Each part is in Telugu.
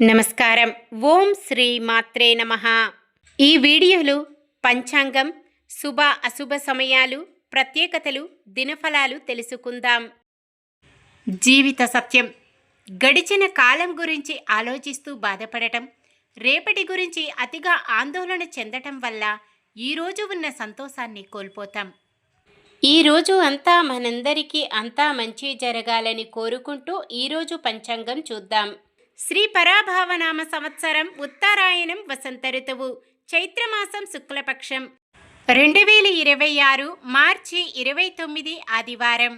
నమస్కారం. ఓం శ్రీ మాత్రే నమః. ఈ వీడియోలో పంచాంగం, శుభ అశుభ సమయాలు, ప్రత్యేకతలు, దినఫలాలు తెలుసుకుందాం. జీవిత సత్యం. గడిచిన కాలం గురించి ఆలోచిస్తూ బాధపడటం, రేపటి గురించి అతిగా ఆందోళన చెందటం వల్ల ఈరోజు ఉన్న సంతోషాన్ని కోల్పోతాం. ఈరోజు అంతా మనందరికీ అంతా మంచి జరగాలని కోరుకుంటూ ఈరోజు పంచాంగం చూద్దాం. శ్రీ పరాభావనామ సంవత్సరం ఉత్తరాయణం వసంత ఋతువు చైత్రమాసం శుక్లపక్షం 2026 మార్చి 29 ఆదివారం.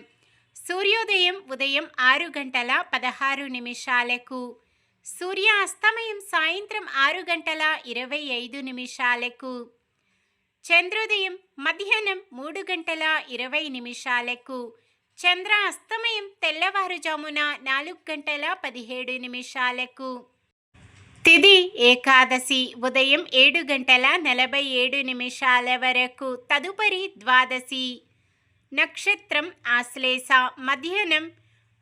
సూర్యోదయం ఉదయం 6:16 సూర్యాస్తమయం సాయంత్రం 6:25 చంద్రోదయం మధ్యాహ్నం 3:20 చంద్ర అస్తమయం తెల్లవారుజామున 4:17 తిథి ఏకాదశి ఉదయం 7:47 వరకు, తదుపరి ద్వాదశి. నక్షత్రం ఆశ్లేష మధ్యాహ్నం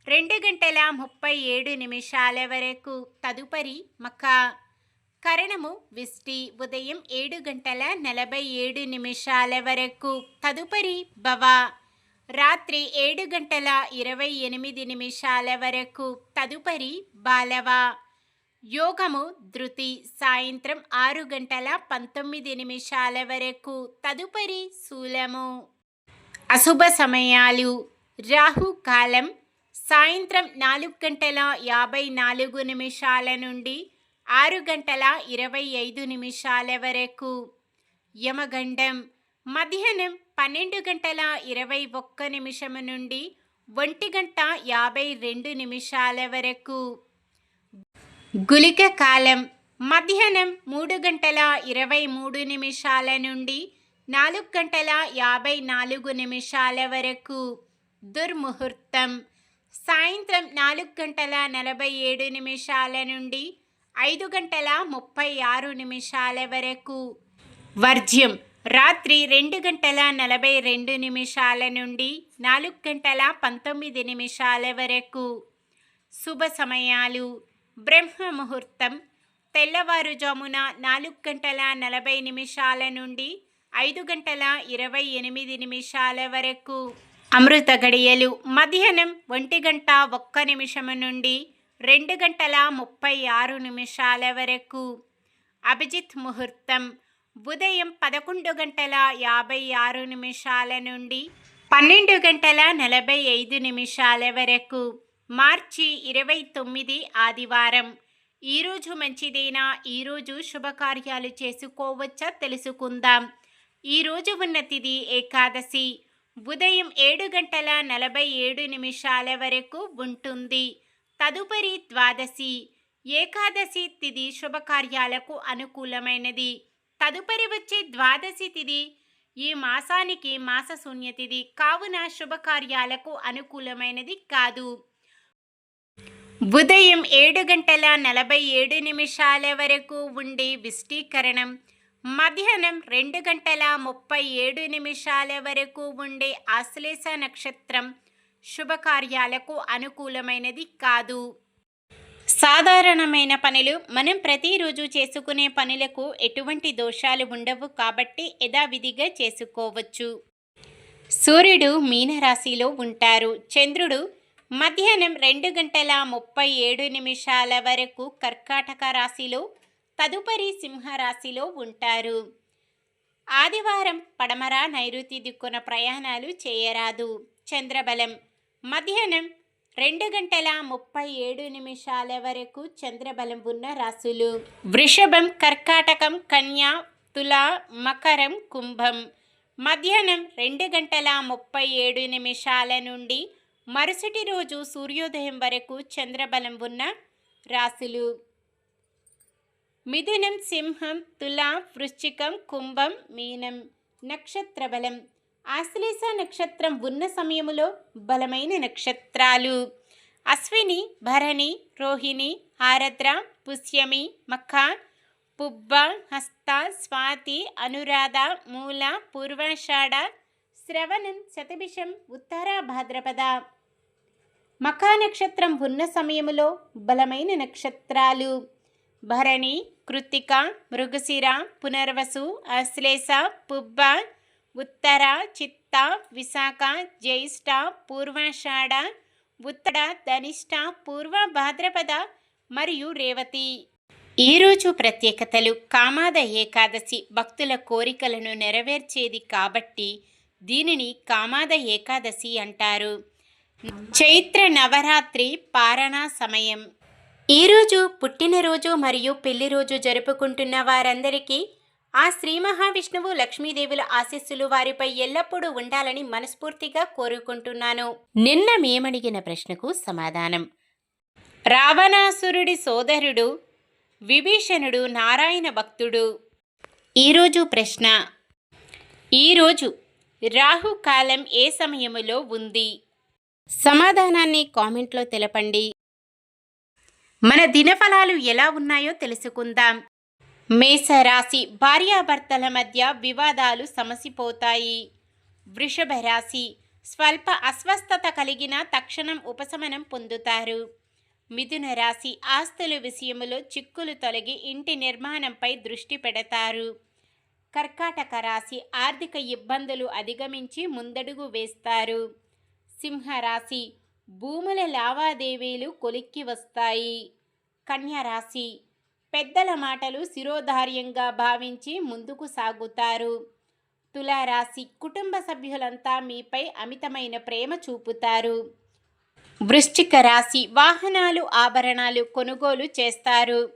2:37 వరకు, తదుపరి మఖ. కరణము విష్టి ఉదయం 7:47 వరకు, తదుపరి భవ. రాత్రి 7:28 వరకు, తదుపరి బాలవ. యోగము ధృతి సాయంత్రం 6:19 వరకు, తదుపరి శూలము. అశుభ సమయాలు. రాహుకాలం సాయంత్రం 4:54 నుండి 6:25 వరకు. యమగండం మధ్యాహ్నం 12:21 నుండి 1:52 వరకు. గుళిక కాలం మధ్యాహ్నం 3:23 నుండి 4:54 వరకు. దుర్ముహూర్తం సాయంత్రం 4:47 నుండి 5:36 వరకు. వర్జ్యం రాత్రి 2:42 నుండి 4:19 వరకు. శుభ సమయాలు. బ్రహ్మ ముహూర్తం తెల్లవారుజామున 4:40 నుండి 5:28 వరకు. అమృత గడియలు మధ్యాహ్నం 1:01 నుండి 2:36 వరకు. అభిజిత్ ముహూర్తం ఉదయం 11:56 నుండి 12:45 వరకు. మార్చి 29 ఆదివారం. ఈరోజు మంచిదేనా? ఈరోజు శుభకార్యాలు చేసుకోవచ్చా తెలుసుకుందాం. ఈరోజు ఉన్న తిథి ఏకాదశి ఉదయం 7:47 వరకు ఉంటుంది, తదుపరి ద్వాదశి. ఏకాదశి తిథి శుభకార్యాలకు అనుకూలమైనది. తదుపరి వచ్చే ద్వాదశి తిథి ఈ మాసానికి మాస శూన్యతిథి కావున శుభకార్యాలకు అనుకూలమైనది కాదు. ఉదయం 7:47 వరకు ఉండే విష్టీకరణం, మధ్యాహ్నం 2:37 వరకు ఉండే ఆశ్లేష నక్షత్రం శుభకార్యాలకు అనుకూలమైనది కాదు. సాధారణమైన పనులు మనం ప్రతిరోజు చేసుకునే పనులకు ఎటువంటి దోషాలు ఉండవు కాబట్టి యథావిధిగా చేసుకోవచ్చు. సూర్యుడు మీనరాశిలో ఉంటారు. చంద్రుడు మధ్యాహ్నం 2:37 వరకు కర్కాటక రాశిలో, తదుపరి సింహరాశిలో ఉంటారు. ఆదివారం పడమర నైరుతి దిక్కున ప్రయాణాలు చేయరాదు. చంద్రబలం మధ్యాహ్నం 2:37 వరకు చంద్రబలం ఉన్న రాశులు వృషభం, కర్కాటకం, కన్యా, తుల, మకరం, కుంభం. మధ్యాహ్నం 2:37 నుండి మరుసటి రోజు సూర్యోదయం వరకు చంద్రబలం ఉన్న రాశులు మిథునం, సింహం, తుల, వృశ్చికం, కుంభం, మీనం. నక్షత్ర బలం. ఆశ్లేష నక్షత్రం ఉన్న సమయములో బలమైన నక్షత్రాలు అశ్విని, భరణి, రోహిణి, ఆరద్ర, పుష్యమి, మఖ, పుబ్బ, హస్త, స్వాతి, అనురాధ, మూల, పూర్వాషాఢ, శ్రవణం, శతభిషం, ఉత్తర భాద్రపద. మఖ నక్షత్రం ఉన్న సమయములో బలమైన నక్షత్రాలు భరణి, కృత్తిక, మృగశిర, పునర్వసు, ఆశ్లేష, పుబ్బ, ఉత్తర, చిత్త, విశాఖ, జ్యేష్ఠ, పూర్వాషాఢ, ఉత్తర, ధనిష్ట, పూర్వ భాద్రపద మరియు రేవతి. ఈరోజు ప్రత్యేకతలు. కామాద ఏకాదశి భక్తుల కోరికలను నెరవేర్చేది కాబట్టి దీనిని కామాద ఏకాదశి అంటారు. చైత్ర నవరాత్రి పారణ సమయం. ఈరోజు పుట్టినరోజు మరియు పెళ్లిరోజు జరుపుకుంటున్న వారందరికీ ఆ శ్రీ మహావిష్ణువు లక్ష్మీదేవుల ఆశీస్సులు వారిపై ఎల్లప్పుడూ ఉండాలని మనస్ఫూర్తిగా కోరుకుంటున్నాను. నిన్న మేమడిగిన ప్రశ్నకు సమాధానం. రావణాసురుడి సోదరుడు విభీషణుడు నారాయణ భక్తుడు. ఈరోజు ప్రశ్న. ఈరోజు రాహుకాలం ఏ సమయములో ఉంది? సమాధానాన్ని కామెంట్లో తెలపండి. మన దినఫలాలు ఎలా ఉన్నాయో తెలుసుకుందాం. మేషరాశి, భార్యాభర్తల మధ్య వివాదాలు సమసిపోతాయి. వృషభ రాశి, స్వల్ప అస్వస్థత కలిగిన తక్షణం ఉపశమనం పొందుతారు. మిథున రాశి, ఆస్తుల విషయంలో చిక్కులు తొలగి ఇంటి నిర్మాణంపై దృష్టి పెడతారు. కర్కాటక రాశి, ఆర్థిక ఇబ్బందులు అధిగమించి ముందడుగు వేస్తారు. సింహరాశి, భూముల లావాదేవీలు కొలిక్కి వస్తాయి. కన్యా రాశి, పెద్దల మాటలు శిరోధార్యంగా భావించి ముందుకు సాగుతారు. తులారాశి, కుటుంబ సభ్యులంతా మీపై అమితమైన ప్రేమ చూపుతారు. వృశ్చిక రాశి, వాహనాలు ఆభరణాలు కొనుగోలు చేస్తారు.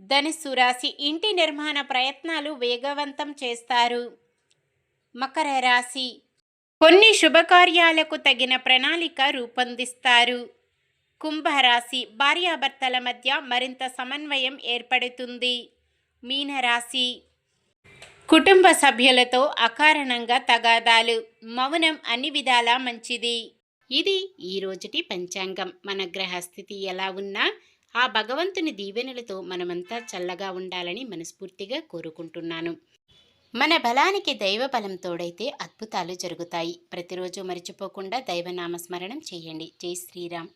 ధనుస్సు రాశి, ఇంటి నిర్మాణ ప్రయత్నాలు వేగవంతం చేస్తారు. మకర రాశి, కొన్ని శుభకార్యాలకు తగిన ప్రణాళిక రూపొందిస్తారు. కుంభరాశి, భార్యాభర్తల మధ్య మరింత సమన్వయం ఏర్పడుతుంది. మీనరాశి, కుటుంబ సభ్యులతో అకారణంగా తగాదాలు. మౌనం అన్ని విధాలా మంచిది. ఇది ఈ రోజుటి పంచాంగం. మన గ్రహస్థితి ఎలా ఉన్నా ఆ భగవంతుని దీవెనలతో మనమంతా చల్లగా ఉండాలని మనస్ఫూర్తిగా కోరుకుంటున్నాను. మన బలానికి దైవ బలం తోడైతే అద్భుతాలు జరుగుతాయి. ప్రతిరోజు మర్చిపోకుండా దైవనామస్మరణం చేయండి. జై శ్రీరామ్.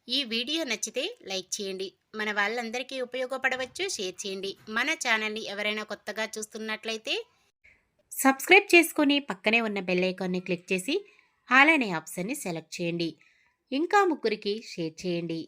ఈ వీడియో నచ్చితే లైక్ చేయండి. మన వాళ్ళందరికీ ఉపయోగపడవచ్చు. షేర్ చేయండి. మన ఛానల్ని ఎవరైనా కొత్తగా చూస్తున్నట్లయితే సబ్స్క్రైబ్ చేసుకొని పక్కనే ఉన్న బెల్ ఐకాన్ని క్లిక్ చేసి ఆల్ అనే ఆప్షన్ని సెలెక్ట్ చేయండి. ఇంకా ముగ్గురికి షేర్ చేయండి.